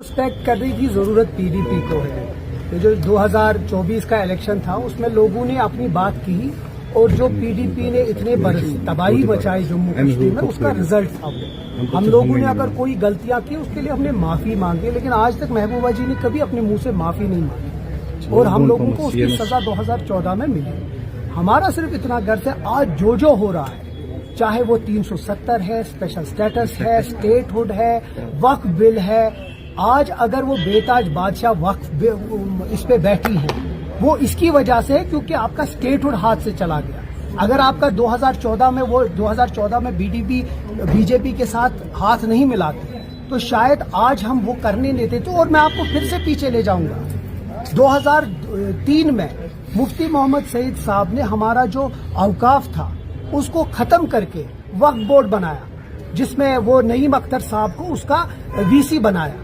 Respect करने की जरूरत पीडीपी को है। ये जो 2024 का इलेक्शन था उसमें लोगों ने अपनी बात की और जो पीडीपी ने इतने बरस तबाही मचाई जम्मू कश्मीर में उसका रिजल्ट था वो। हम लोगों ने अगर कोई गलतियां की उसके लिए हमने माफी मांगी, लेकिन आज तक महबूबा जी ने कभी अपने मुंह से माफी नहीं मांगी और हम लोगों को उसकी सजा 2014 में मिली। हमारा सिर्फ इतना गर्व है आज जो हो रहा है, चाहे वो 370 है, स्पेशल स्टेटस है, स्टेटहुड है, वक्फ बिल है, आज अगर वो बेताज बादशाह वक्फ इस पे बैठी है वो इसकी वजह से है क्योंकि आपका स्टेटहुड हाथ से चला गया। अगर आपका 2014 में बीजेपी के साथ हाथ नहीं मिलाते तो शायद आज हम वो करने नहीं देते। और मैं आपको फिर से पीछे ले जाऊंगा, 2003 में मुफ्ती मोहम्मद सईद साहब ने हमारा जो औकाफ था उसको खत्म करके वक्फ बोर्ड बनाया, जिसमें वो नईम अख्तर साहब को उसका वीसी बनाया।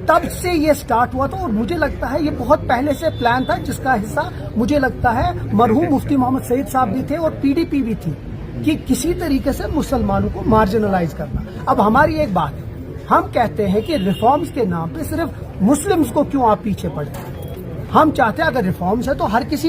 तब से ये स्टार्ट हुआ था और मुझे लगता है ये बहुत पहले से प्लान था, जिसका हिस्सा मुझे लगता है मरहूम मुफ्ती मोहम्मद सईद साहब भी थे और पीडीपी भी थी कि किसी तरीके से मुसलमानों को मार्जिनलाइज करना। अब हमारी एक बात है, हम कहते हैं कि रिफॉर्म्स के नाम पे सिर्फ मुस्लिम्स को क्यों आप पीछे पड़े। हम चाहते हैं अगर रिफॉर्म्स है तो हर किसी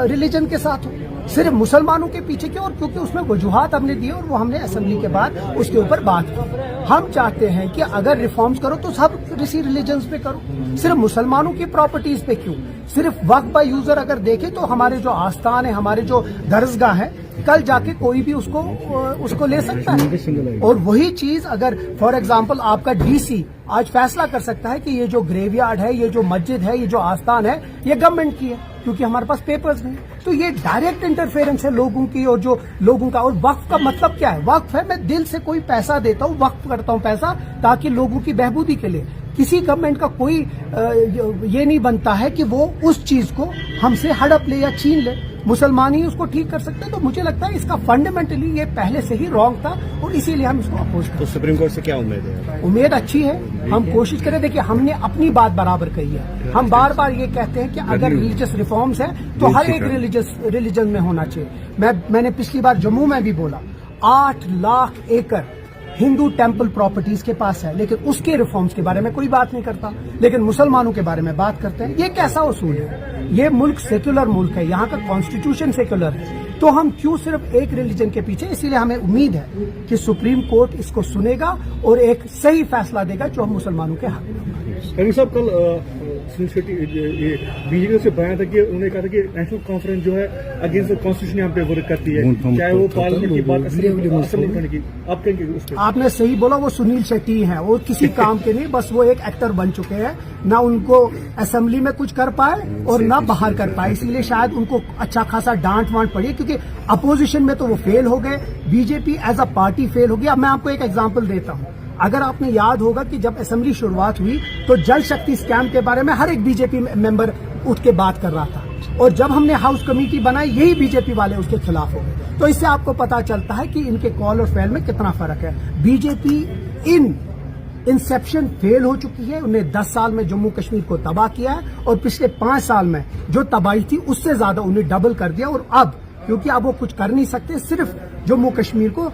रिलीजन के साथ हो, सिर्फ मुसलमानों के पीछे क्यों। और क्योंकि उसमें वजूहात हमने दिए और वो हमने असेंबली के बाद उसके ऊपर बात की। हम चाहते हैं कि अगर रिफॉर्म्स करो तो सब किसी रिलीजन्स पे करो, सिर्फ मुसलमानों की प्रॉपर्टीज पे क्यों। सिर्फ वक्फ बाय यूजर अगर देखे तो हमारे जो आस्थान है, हमारे जो दरसगाह है, कल जाके कोई भी उसको ले सकता है। और वही चीज अगर फॉर एग्जांपल आपका डीसी आज फैसला कर सकता है कि ये जो ग्रेवयार्ड है, ये जो मस्जिद है, ये जो आस्थान है, ये गवर्नमेंट की है क्योंकि हमारे पास पेपर्स नहीं। तो ये डायरेक्ट इंटरफेरेंस है लोगों की और जो लोगों का। और वक्फ का मतलब क्या है? वक्फ है मैं दिल से कोई पैसा देता हूँ, वक्फ करता हूँ पैसा ताकि लोगों की बहबूदी के लिए। किसी गवर्नमेंट का कोई ये नहीं बनता है कि वो उस चीज को हमसे हड़प ले या छीन ले। मुसलमान ही उसको ठीक कर सकते हैं। तो मुझे लगता है इसका फंडामेंटली ये पहले से ही रॉन्ग था और इसीलिए हम इसको अपोज करते हैं। तो सुप्रीम कोर्ट से क्या उम्मीद है? उम्मीद अच्छी है, हम कोशिश करें। देखिए हमने अपनी बात बराबर कही है। हम बार बार ये कहते हैं कि अगर रिलीजियस रिफॉर्म्स है तो हर एक रिलीजन में होना चाहिए। मैंने पिछली बार जम्मू में भी बोला 8 लाख एकड़ हिंदू टेम्पल प्रॉपर्टीज के पास है, लेकिन उसके रिफॉर्म्स के बारे में कोई बात नहीं करता, लेकिन मुसलमानों के बारे में बात करते हैं। ये कैसा उसूल है? ये मुल्क सेक्युलर मुल्क है, यहाँ का कॉन्स्टिट्यूशन सेक्युलर है, तो हम क्यों सिर्फ एक रिलीजन के पीछे। इसीलिए हमें उम्मीद है कि सुप्रीम कोर्ट इसको सुनेगा और एक सही फैसला देगा जो हम मुसलमानों के हक में। साहब कल सुनील शेट्टी बीजेपी से बयान था कि उन्होंने कहा था कि नेशनल कॉन्फ्रेंस जो है अगेंस्ट कॉन्स्टिट्यूशन यहाँ पे वर्क करती है, चाहे वो पार्लियामेंट की बात असेंबली की। आप कहेंगे उस पर? आपने सही बोला, वो सुनील शेट्टी हैं, वो किसी काम के नहीं, बस वो एक एक्टर बन चुके हैं। ना उनको असेंबली में कुछ कर पाए और ना बाहर कर पाए, इसलिए शायद उनको अच्छा खासा डांट वांट पड़ी क्योंकि अपोजिशन में तो वो फेल हो गए, BJP as a party fail हो गई। अब मैं आपको एक एग्जाम्पल देता हूँ। अगर आपने याद होगा कि जब असेंबली शुरुआत हुई तो जल शक्ति स्कैम के बारे में हर एक बीजेपी मेंबर उठ के बात कर रहा था, और जब हमने हाउस कमेटी बनाई यही बीजेपी वाले उसके खिलाफ हो गए। तो इससे आपको पता चलता है कि इनके कॉल और फेल में कितना फर्क है। बीजेपी इंसेप्शन फेल हो चुकी है। उन्हें 10 साल में जम्मू कश्मीर को तबाह किया है और पिछले 5 साल में जो तबाही थी उससे ज्यादा उन्हें डबल कर दिया। और अब क्योंकि अब वो कुछ कर नहीं सकते, सिर्फ जम्मू कश्मीर को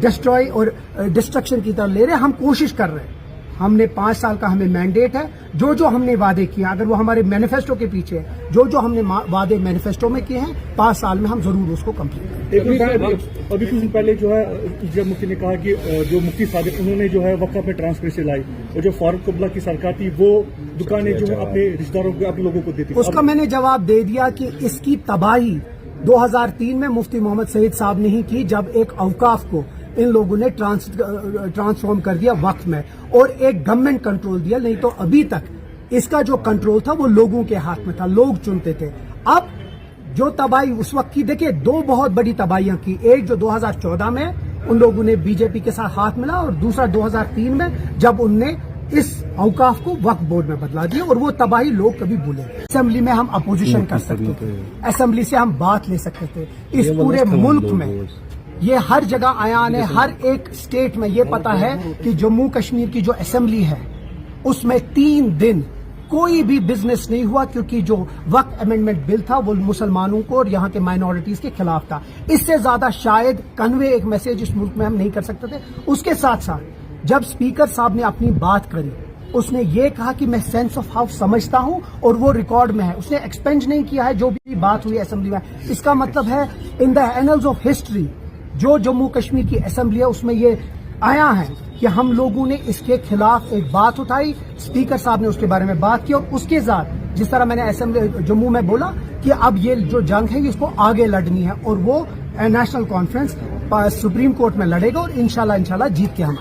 डिस्ट्रॉय और डिस्ट्रक्शन की तरफ ले रहे हैं। हम कोशिश कर रहे हैं, हमने 5 साल का हमें मैंडेट है। जो हमने वादे किए, अगर वो हमारे मैनिफेस्टो के पीछे है, जो हमने वादे मैनिफेस्टो में किए हैं, 5 साल में हम जरूर उसको कंप्लीट करेंगे। अभी कुछ दिन पहले जो है जब मुफ्ती ने कहा कि जो मुफ्ती सादिक उन्होंने जो है वक्फ में ट्रांसपेरेंसी लाई और जो फारूक अब्दुल्ला की सरकार थी वो दुकानें जो है अपने रिश्तेदारों को, अपने लोगों को देती। उसका मैंने जवाब दे दिया कि इसकी तबाही 2003 में मुफ्ती मोहम्मद सईद साहब ने ही की, जब एक औकाफ को इन लोगों ने ट्रांसफॉर्म कर दिया वक्फ में और एक गवर्नमेंट कंट्रोल दिया। नहीं तो अभी तक इसका जो कंट्रोल था वो लोगों के हाथ में था, लोग चुनते थे। अब जो तबाही उस वक्त की, देखिए 2 बहुत बड़ी तबाहियां की। एक जो 2014 में उन लोगों ने बीजेपी के साथ हाथ मिला और दूसरा 2003 में जब उनने इस औकाफ को वक्फ बोर्ड में बदला दिया, और वो तबाही लोग कभी भूले। असेंबली में हम अपोजिशन कर सकते थे, असेंबली से हम बात ले सकते थे। इस पूरे मुल्क में ये हर जगह आयान है, हर एक स्टेट में ये पता है कि जम्मू कश्मीर की जो असेंबली है उसमें 3 दिन कोई भी बिजनेस नहीं हुआ क्योंकि जो वक्फ अमेंडमेंट बिल था वो मुसलमानों को और यहाँ के माइनॉरिटीज के खिलाफ था। इससे ज्यादा शायद कन्वे एक मैसेज इस मुल्क में हम नहीं कर सकते थे। उसके साथ साथ जब स्पीकर साहब ने अपनी बात करी اس نے یہ کہا کہ میں سینس آف ہاؤس سمجھتا ہوں اور وہ ریکارڈ میں ہے. اس نے ایکسپینڈ نہیں کیا ہے جو بھی بات ہوئی اسمبلی میں. اس کا مطلب ہے ان دا اینلز آف ہسٹری جو جموں کشمیر کی اسمبلی ہے اس میں یہ آیا ہے کہ ہم لوگوں نے اس کے خلاف ایک بات اٹھائی, اسپیکر صاحب نے اس کے بارے میں بات کی, اور اس کے ساتھ جس طرح میں نے اسمبلی جموں میں بولا کہ اب یہ جو جنگ ہے اس کو آگے لڑنی ہے, اور وہ نیشنل کانفرنس سپریم کورٹ میں لڑے گا اور انشاءاللہ جیت کے ہم